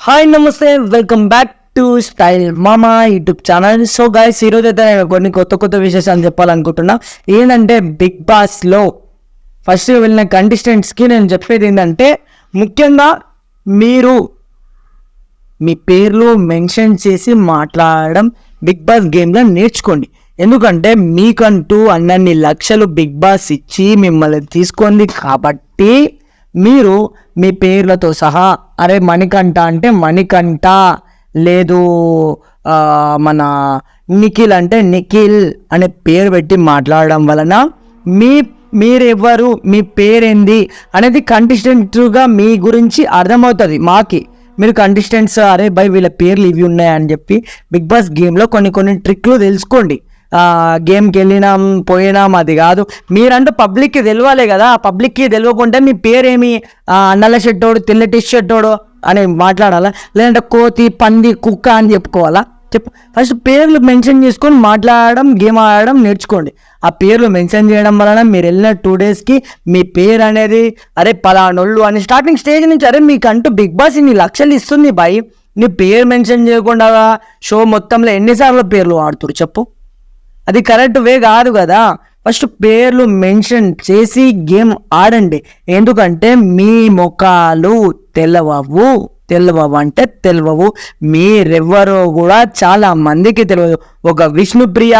Hi నమస్తే, welcome back to style మామా YouTube channel. So guys, ఈరోజు అయితే నేను కొన్ని కొత్త విశేషాలు చెప్పాలనుకుంటున్నా. ఏంటంటే బిగ్ బాస్లో ఫస్ట్ వెళ్ళిన కంటెస్టెంట్స్కి నేను చెప్పేది ఏంటంటే, ముఖ్యంగా మీరు మీ పేర్లు మెన్షన్ చేసి మాట్లాడడం బిగ్ బాస్ గేమ్లో నేర్చుకోండి. ఎందుకంటే మీకంటూ అన్నన్ని లక్షలు బిగ్ బాస్ ఇచ్చి మిమ్మల్ని తీసుకుంది కాబట్టి మీరు మీ పేర్లతో సహా అరే మణికంఠ అంటే మణికంఠ, లేదు మన నిఖిల్ అంటే నిఖిల్ అనే పేరు పెట్టి మాట్లాడడం వలన మీరెవ్వరు, మీ పేరేంది అనేది కంటెస్టెంట్గా మీ గురించి అర్థమవుతుంది. మాకి మీరు కంటెస్టెంట్స్ అరే బై వీళ్ళ పేర్లు ఇవి ఉన్నాయని చెప్పి బిగ్ బాస్ గేమ్లో కొన్ని ట్రిక్లు తెలుసుకోండి. గేమ్కి వెళ్ళినాం పోయినాం అది కాదు, మీరంటూ పబ్లిక్కి తెలియాలి కదా. పబ్లిక్కి తెలియకుంటే మీ పేరేమి నల్ల షర్టోడు తెల్ల టీ షర్టోడు అని మాట్లాడాలా, లేదంటే కోతి పంది కుక్క అని చెప్పుకోవాలా? చెప్పు. ఫస్ట్ పేర్లు మెన్షన్ చేసుకొని మాట్లాడడం, గేమ్ ఆడడం నేర్చుకోండి. ఆ పేర్లు మెన్షన్ చేయడం వలన మీరు వెళ్ళిన 2 డేస్కి మీ పేరు అనేది అరే పలానోళ్ళు అని స్టార్టింగ్ స్టేజ్ నుంచి అరే మీకంటూ బిగ్ బాస్ ఇన్ని లక్షలు ఇస్తుంది బాయ్, నీ పేరు మెన్షన్ చేయకుండా షో మొత్తంలో ఎన్నిసార్లు పేర్లు వాడుతురు చెప్పు? అది కరెక్ట్ వే కాదు కదా. ఫస్ట్ పేర్లు మెన్షన్ చేసి గేమ్ ఆడండి. ఎందుకంటే మీ ముఖాలు తెలియవు అంటే తెలియవు, మీరెవ్వరో కూడా చాలా మందికి తెలియదు. ఒక విష్ణుప్రియ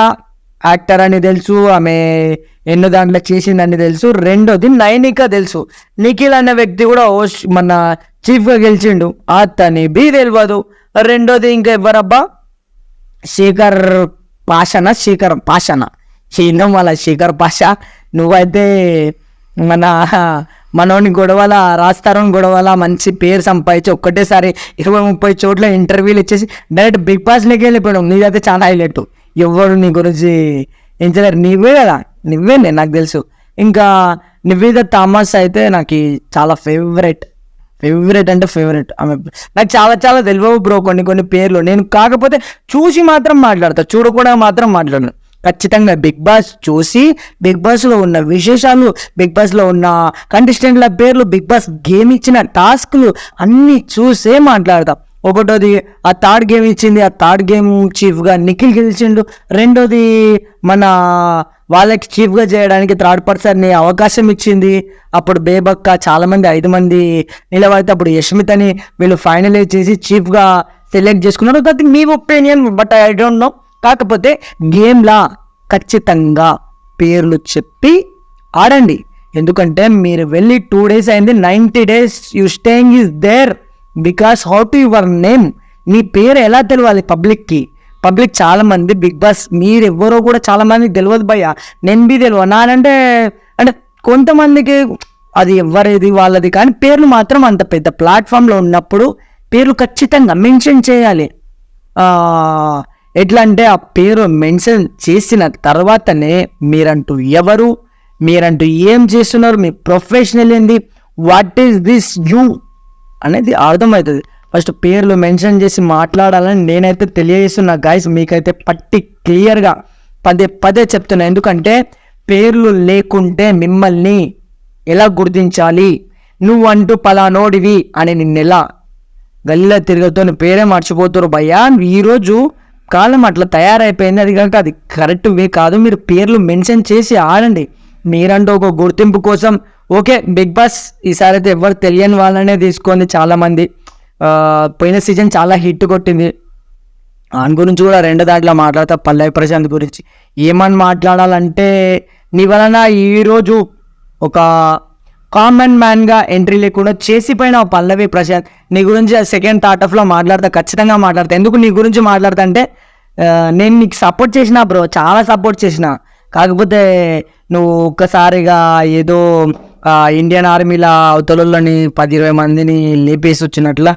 యాక్టర్ అని తెలుసు, ఆమె ఎన్నో దాంట్లో చేసిందని తెలుసు. రెండోది నైనిక తెలుసు. నిఖిల్ అనే వ్యక్తి కూడా మన చీఫ్గా గెలిచిండు, అతని బి తెలియదు. రెండోది ఇంకా ఎవరబ్బా, శేఖర్ పాషానా ఏందో మళ్ళా శేఖర్ పాషా. నువ్వైతే మనోని గొడవల రాస్తారని గొడవల మంచి పేరు సంపాదించి ఒక్కటేసారి 20-30 చోట్ల ఇంటర్వ్యూలు ఇచ్చేసి డైరెక్ట్ బిగ్ బాస్లోకి వెళ్ళిపోయాడు. నీదైతే చాలా హైలైట్. ఎవరు నీ గురించి ఎంచలేరు, నువ్వే కదా, నువ్వేనే నాకు తెలుసు. ఇంకా నివేద థామస్ అయితే నాకు చాలా ఫేవరెట్ అంటే ఫేవరెట్. ఆమె నాకు చాలా తెలియవు బ్రో కొన్ని పేర్లు. నేను కాకపోతే చూసి మాత్రం మాట్లాడతా, చూడకుండా మాత్రం మాట్లాడను. ఖచ్చితంగా బిగ్ బాస్ చూసి, బిగ్ బాస్లో ఉన్న విశేషాలు, బిగ్ బాస్లో ఉన్న కంటెస్టెంట్ల పేర్లు, బిగ్ బాస్ గేమ్ ఇచ్చిన టాస్క్లు అన్నీ చూసే మాట్లాడతాం. ఒకటోది ఆ థర్డ్ గేమ్ ఇచ్చింది, ఆ థర్డ్ గేమ్ చీఫ్గా నిఖిల్ గెలిచిండు. రెండోది మన వాళ్ళకి చీఫ్గా చేయడానికి థర్డ్ పర్సన్ని అవకాశం ఇచ్చింది. అప్పుడు బేబక్క చాలామంది 5 మంది నిలబడితే అప్పుడు యష్మితని వీళ్ళు ఫైనలైజ్ చేసి చీఫ్గా సెలెక్ట్ చేసుకున్నారు. That me opinion, but I don't know. కాకపోతే గేమ్లా ఖచ్చితంగా పేర్లు చెప్పి ఆడండి. ఎందుకంటే మీరు వెళ్ళి 2 డేస్ అయింది, 90 days you staying is there because how to your name. నీ పేరు ఎలా తెలియాలి పబ్లిక్ చాలా మంది బిగ్ బాస్ మీరెవ్వరో కూడా చాలా మందికి తెలియదు భయ్య. నేను బి తెలియదు నానంటే, అంటే కొంతమందికి అది ఎవరిది వాళ్ళది, కానీ పేర్లు మాత్రం అంత పెద్ద ప్లాట్ఫామ్లో ఉన్నప్పుడు పేర్లు ఖచ్చితంగా మెన్షన్ చేయాలి. ఎట్లా అంటే ఆ పేరు మెన్షన్ చేసిన తర్వాతనే మీరంటూ ఎవరు, మీరంటూ ఏం చేస్తున్నారు, మీ ప్రొఫెషనల్ ఏంది, వాట్ ఈస్ దిస్ యూ అనేది అర్థమవుతుంది. ఫస్ట్ పేర్లు మెన్షన్ చేసి మాట్లాడాలని నేనైతే తెలియజేస్తున్నా గైస్. మీకైతే క్లియర్గా పదే చెప్తున్నా. ఎందుకంటే పేర్లు లేకుంటే మిమ్మల్ని ఎలా గుర్తించాలి, నువ్వంటూ పలానోడివి అని నిన్నెలా గల్లీలో తిరుగుతూ పేరే మర్చిపోతారు భయ్యా. ఈరోజు కాలం అట్లా తయారైపోయింది. అది కాక అది కరెక్ట్ వే కాదు. మీరు పేర్లు మెన్షన్ చేసి ఆడండి. మీరంటూ ఒక గుర్తింపు కోసం. ఓకే, బిగ్ బాస్ ఈసారి అయితే ఎవరు తెలియని వాళ్ళనే తీసుకుంది చాలామంది. పోయిన సీజన్ చాలా హిట్ కొట్టింది. దాని గురించి కూడా 2 దాంట్లో మాట్లాడతా. పల్లవి ప్రశాంత్ గురించి ఏమని మాట్లాడాలంటే, నీ వలన ఈరోజు ఒక కామన్ మ్యాన్గా ఎంట్రీ లేకుండా చేసిపోయిన పల్లవి ప్రశాంత్. నీ గురించి సెకండ్ థాట్ ఆఫ్లో మాట్లాడతా, ఖచ్చితంగా మాట్లాడతా. ఎందుకు నీ గురించి మాట్లాడతా అంటే, నేను నీకు సపోర్ట్ చేసిన బ్రో, చాలా సపోర్ట్ చేసిన. కాకపోతే నువ్వు ఒక్కసారిగా ఏదో ఇండియన్ ఆర్మీలో అవతలని 10-20 మందిని లేపేసి వచ్చినట్ల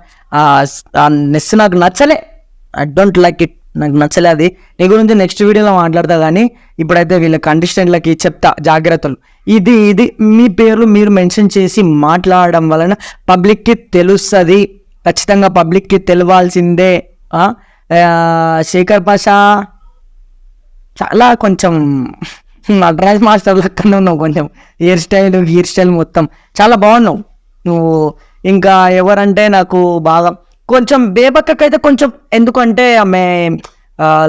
నెస్ నాకు నచ్చలే. ఐ డోంట్ లైక్ ఇట్, నాకు నచ్చలే అది. నీ గురించి నెక్స్ట్ వీడియోలో మాట్లాడతా. కానీ ఇప్పుడైతే వీళ్ళ కంటెస్టెంట్లకి చెప్తా జాగ్రత్తలు. ఇది మీ పేర్లు మీరు మెన్షన్ చేసి మాట్లాడడం వలన పబ్లిక్కి తెలుస్తుంది. ఖచ్చితంగా పబ్లిక్కి తెలియాల్సిందే. శేఖర్ పాషా చాలా కొంచెం నటరాజ్ మాస్టర్ లెక్కనే ఉన్నావు. కొంచెం హెయిర్ స్టైల్ మొత్తం చాలా బాగున్నావు నువ్వు. ఇంకా ఎవరంటే నాకు బాగా కొంచెం బేబక్కకైతే కొంచెం, ఎందుకంటే ఆమె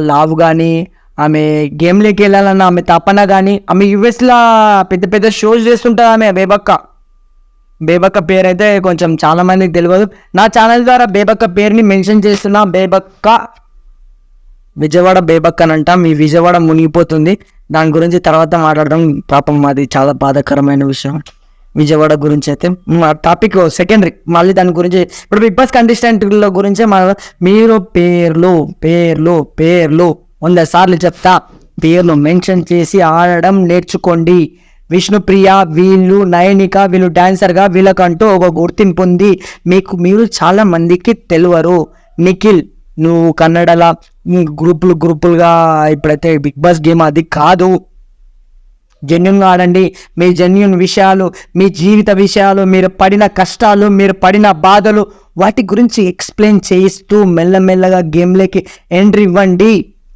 లావు కానీ, ఆమె గేమ్లోకి వెళ్ళాలన్న ఆమె తపన కానీ, ఆమె యూఎస్లో పెద్ద పెద్ద షోస్ చేస్తుంటుంది ఆమె బేబక్క పేరు అయితే కొంచెం చాలా మందికి తెలియదు. నా ఛానల్ ద్వారా బేబక్క పేరుని మెన్షన్ చేస్తున్నా. బేబక్క, విజయవాడ బేబక్క అని అంట. మీ విజయవాడ మునిగిపోతుంది. దాని గురించి తర్వాత మాట్లాడడం, పాపం అది చాలా బాధాకరమైన విషయం. విజయవాడ గురించి అయితే టాపిక్ సెకండరీ, మళ్ళీ దాని గురించి ఇప్పుడు బిగ్ బాస్ కంటెస్టెంట్ల గురించే మీరు పేర్లు 100 సార్లు చెప్తా, పేర్లు మెన్షన్ చేసి ఆడడం నేర్చుకోండి. విష్ణుప్రియ, వీళ్ళు నయనిక, వీళ్ళు డాన్సర్గా వీళ్ళకంటూ ఒక గుర్తింపు ఉంది. మీరు చాలా మందికి తెలియరు. నిఖిల్, నువ్వు కన్నడలా గ్రూపులుగా ఇప్పుడైతే బిగ్ బాస్ గేమ్ అది కాదు. జెన్యున్గా ఆడండి. మీ జెన్యున్ విషయాలు, మీ జీవిత విషయాలు, మీరు పడిన కష్టాలు, మీరు పడిన బాధలు, వాటి గురించి ఎక్స్ప్లెయిన్ చేయిస్తూ మెల్లమెల్లగా గేమ్లోకి ఎంట్రీ ఇవ్వండి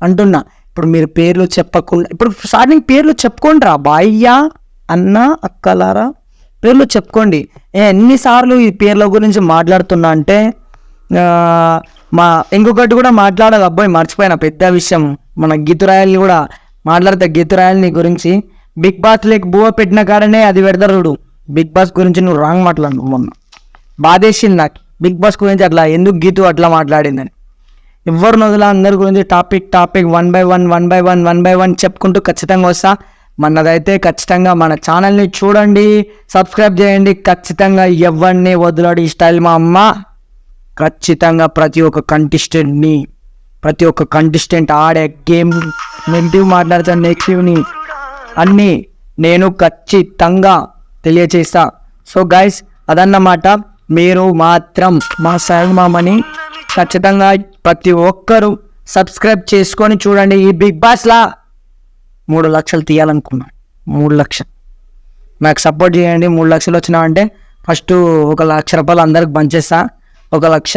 అంటున్నా. ఇప్పుడు మీరు పేర్లు చెప్పకుండా, ఇప్పుడు స్టార్టింగ్ పేర్లు చెప్పుకోండిరా బాయ్యా, అన్న, అక్కలారా, పేర్లు చెప్పుకోండి. ఎన్నిసార్లు ఈ పేర్ల గురించి మాట్లాడుతున్నా అంటే, ఇంకొకటి కూడా మాట్లాడాలి. అబ్బాయి మర్చిపోయిన పెద్ద విషయం, మన గీతురాయల్ని కూడా మాట్లాడతా. గీతురాయల్ని గురించి బిగ్ బాస్ లేక బువ్వ పెట్టిన కాడనే అది పెడతారు. బిగ్ బాస్ గురించి నువ్వు రాంగ్ మాట్లాడు. మొన్న బాధేసింది నాకు బిగ్ బాస్ గురించి అట్లా ఎందుకు గీతు అట్లా మాట్లాడిందని. ఎవరు నదుల అందరి గురించి టాపిక్ 1 by 1 చెప్పుకుంటూ ఖచ్చితంగా వస్తా. మనదైతే ఖచ్చితంగా మన ఛానల్ని చూడండి, సబ్స్క్రైబ్ చేయండి. ఖచ్చితంగా ఎవరిని వదిలాడు ఈ స్టైల్ మా అమ్మ. ఖచ్చితంగా ప్రతి ఒక్క కంటెస్టెంట్ ఆడే గేమ్, నెగిటివ్ మాట్లాడుతున్న నెగిటివ్ని అన్నీ నేను ఖచ్చితంగా తెలియచేస్తా. సో గైస్, అదన్నమాట. మీరు మాత్రం మా స్టైల్ మామని ఖచ్చితంగా ప్రతి ఒక్కరూ సబ్స్క్రైబ్ చేసుకొని చూడండి. ఈ బిగ్ బాస్లా 3 లక్షలు తీయాలనుకున్నా. 3 లక్షలు నాకు సపోర్ట్ చేయండి. 3 లక్షలు వచ్చినా అంటే ఫస్ట్ 1 లక్ష రూపాయలు అందరికి పంచేస్తా. 1 లక్ష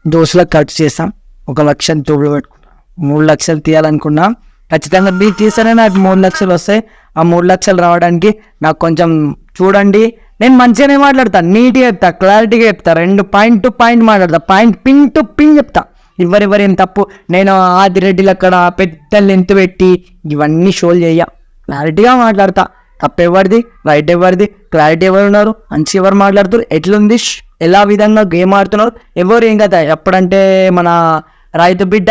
దోస్తులకు ఖర్చు చేస్తాం. 1 లక్షని తోడు పెట్టుకుంటాం. 3 లక్షలు తీయాలనుకున్నా. ఖచ్చితంగా మీరు తీస్తేనే నాకు 3 లక్షలు వస్తాయి. ఆ 3 లక్షలు రావడానికి నాకు కొంచెం చూడండి. నేను మంచిగానే మాట్లాడతాను, నీట్గా చెప్తా, క్లారిటీగా చెప్తా, 2 పాయింట్ టు పాయింట్ మాట్లాడతా, పాయింట్ పిన్ టు పిన్ చెప్తా. ఎవరేం తప్పు, నేను ఆదిరెడ్డిలు అక్కడ పెద్ద లెంత్ పెట్టి ఇవన్నీ షోలు చేయ, క్లారిటీగా మాట్లాడతా. తప్పు ఎవరిది, రైట్ ఎవరిది, క్లారిటీ ఎవరు ఉన్నారు, మంచి ఎవరు మాట్లాడుతారు, ఎట్లుంది, ఎలా విధంగా గేమ్ ఆడుతున్నారు, ఎవరు ఏం కదా. ఎప్పుడంటే మన రైతు బిడ్డ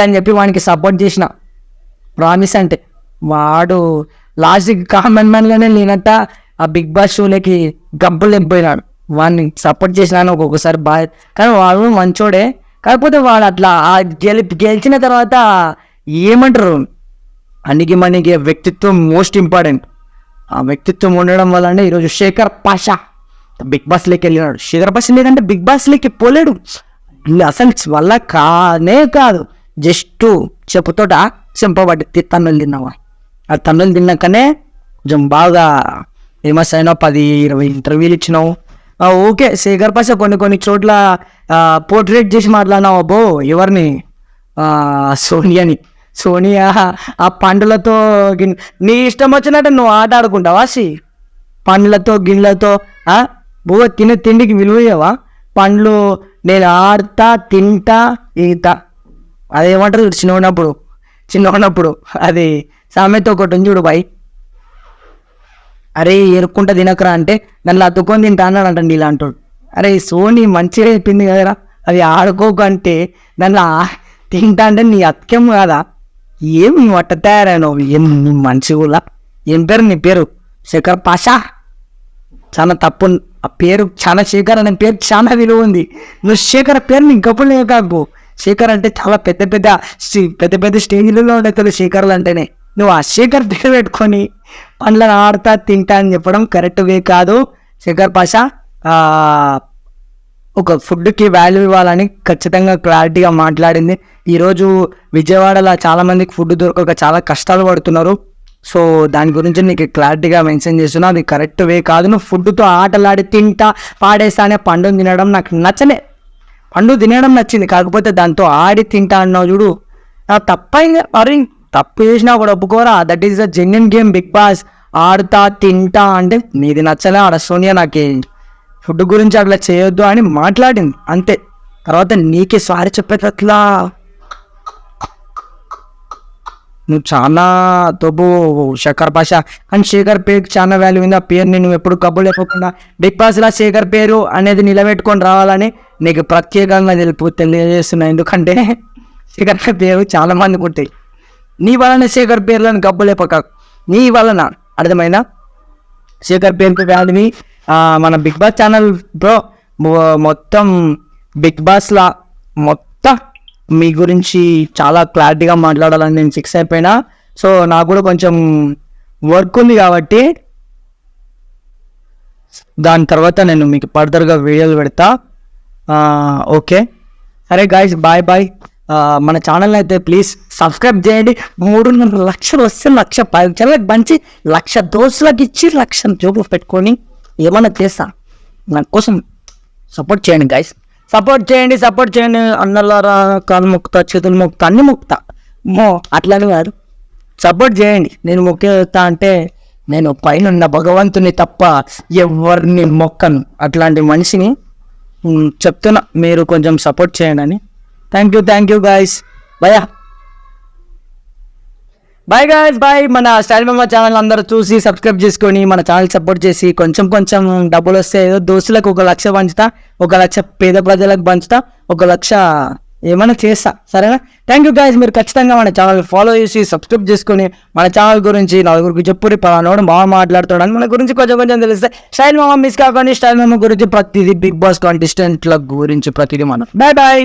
అని చెప్పి వానికి సపోర్ట్ చేసిన, ప్రామిస్ అంటే వాడు లాస్ట్కి కామన్ మ్యాన్గానే లేనట్ట ఆ బిగ్ బాస్ షోలకి గబ్బులు నింపిపోయినాడు. వాడిని సపోర్ట్ చేసినాను ఒక్కొక్కసారి బాగా, కానీ వాడు మంచోడే. కాకపోతే వాడు అట్లా గెలిచిన తర్వాత ఏమంటారు, మనకి వ్యక్తిత్వం మోస్ట్ ఇంపార్టెంట్. ఆ వ్యక్తిత్వం ఉండడం వల్లనే ఈరోజు శేఖర్ పాషా బిగ్ బాస్లోకి వెళ్ళినాడు. శేఖర్ పాషా లేదంటే బిగ్ బాస్లోకి పోలేడు అసలు. వల్ల కాదు, జస్ట్ చెప్పుతోట చెంపబట్టి తన్నులు తిన్నావా. ఆ తన్నులు తిన్నాకనే కొంచెం బాగా ఫేమస్ అయినావు, 10-20 ఇంటర్వ్యూలు ఇచ్చినావు. ఓకే, శేఖర్ పాషా కొన్ని చోట్ల పోర్ట్రేట్ చేసి మాట్లాడినావు. అబ్బో ఎవరిని, సోనియా ఆ పండ్లతో నీ ఇష్టం వచ్చినట్టు నువ్వు ఆట ఆడుకుంటావా? పండ్లతో గిన్నెలతో బువ్వ తిండికి విలువయ్యవా? పండ్లు నేను ఆడతా, తింటా, ఈత, అదేమంటారు చిన్నప్పుడు అది సామెత ఒకటి ఉంది చూడు బాయ్. అరే ఎరుక్కుంటా తినకరా అంటే నన్ను అతుక్కొని తింటా అన్నాడు అంటండి ఇలా అంటాడు. అరే సోని మంచిగా చెప్పింది కదరా, అది ఆడుకోకంటే నన్ను తింటా అంటే నీ అత్యం కాదా? ఏం నువ్వు అట్ట తయారైనావు, ఏం నీ మంచి కూడా. ఏం పేరు నీ పేరు? శేఖర్ పాషా. చాలా తప్పు ఆ పేరు, చాలా శేఖర్ అనే పేరు చాలా విలువ ఉంది. నువ్వు శేఖర్ పేరు నీ గప్పులే కాకు. శేఖర్ అంటే చాలా పెద్ద స్టేజ్లలో ఉండేది శేఖర్లు అంటేనే. నువ్వు ఆ శేఖర్ దగ్గర పెట్టుకొని పండ్లను ఆడతా తింటా అని చెప్పడం కరెక్ట్ వే కాదు. శేఖర్ పాషా ఒక ఫుడ్కి వాల్యూ ఇవ్వాలని ఖచ్చితంగా క్లారిటీగా మాట్లాడింది. ఈరోజు విజయవాడలో చాలామందికి ఫుడ్ దొరకక చాలా కష్టాలు పడుతున్నారు. సో దాని గురించి నీకు క్లారిటీగా మెన్షన్ చేస్తున్నా, అది కరెక్ట్ వే కాదు. నువ్వు ఫుడ్తో ఆటలాడి తింటా పాడేస్తా అనే పండు తినడం నాకు నచ్చలే. పండు తినడం నచ్చింది, కాకపోతే దాంతో ఆడి తింటా అన్నావు చూడు, తప్పైంది. మరి తప్పు చేసినా కూడా ఒప్పుకోరా. That is the genuine game Bigg Boss. ఆడుతా తింటా అంటే నీది నచ్చలే. ఆడ సోనియా నాకు ఫుడ్ గురించి అట్లా చేయొద్దు అని మాట్లాడింది అంతే. తర్వాత నీకే సారీ చెప్పేటట్లా నువ్వు చాలా తోపు శేఖర్ భాష. అండ్ శేఖర్ పేరుకి చాలా వాల్యూ ఉంది. ఆ పేరుని నువ్వు ఎప్పుడు కబుల్ లేకుండా బిగ్ బాస్లో శేఖర్ పేరు అనేది నిలబెట్టుకొని రావాలని నీకు ప్రత్యేకంగా తెలియజేస్తున్నా. ఎందుకంటే శేఖర్ పేరు చాలా మందికి ఉంటాయి. నీ వలన శేఖర్ పేర్లను కబుల్ లేపక, నీ వలన అర్థమైనా శేఖర్ పేరుకి వాల్యూని మన బిగ్ బాస్ ఛానల్ బ్రో మొత్తం బిగ్ బాస్లా మొత్తం మీ గురించి చాలా క్లారిటీగా మాట్లాడాలని నేను ఫిక్స్ అయిపోయినా. సో నాకు కూడా కొంచెం వర్క్ ఉంది కాబట్టి దాని తర్వాత నేను మీకు ఫర్దర్గా వీడియోలు పెడతా. ఓకే సరే గాయ్స్, బాయ్ బాయ్. మన ఛానల్ అయితే ప్లీజ్ సబ్స్క్రైబ్ చేయండి. 3.5 లక్షలు వస్తే 1,10,000 మంచి 1,00,000 దోస్తులకు ఇచ్చి 1,00,000 జోబులు పెట్టుకొని ఏమన్నా చేస్తా. నా కోసం సపోర్ట్ చేయండి గాయ్స్, సపోర్ట్ చేయండి. అన్నలారా కాలు మొక్కుతా, చేతులు మొక్కుతా, అన్ని మొక్కుతా. అట్లని కాదు, సపోర్ట్ చేయండి. నేను మొక్కేస్తా అంటే నేను పైన భగవంతుని తప్ప ఎవరిని మొక్కను. అట్లాంటి మనిషిని చెప్తున్నా, మీరు కొంచెం సపోర్ట్ చేయండి అని. Thank you guys. Bye guys, bye. మన స్టైల్ మామా ఛానల్ అందరూ చూసి సబ్స్క్రైబ్ చేసుకొని మన ఛానల్ సపోర్ట్ చేసి కొంచెం డబ్బులు వస్తే ఏదో దోస్తులకు 1,00,000 పంచుతా, 1,00,000 పేద ప్రజలకు పంచుతా, 1,00,000 ఏమైనా చేస్తా, సరేనా? Thank you guys. మీరు ఖచ్చితంగా మన ఛానల్ ఫాలో చేసి సబ్స్క్రైబ్ చేసుకొని మన ఛానల్ గురించి నలుగురికి చెప్పురి పలానోడు బాగా మాట్లాడుతాడని మన గురించి కొంచెం తెలిస్తే స్టైల్ మామా మిస్ కాకండి. స్టైల్ మామా గురించి ప్రతిదీ, బిగ్ బాస్ కంటెస్టెంట్ల గురించి ప్రతిదీ మనం. బాయ్.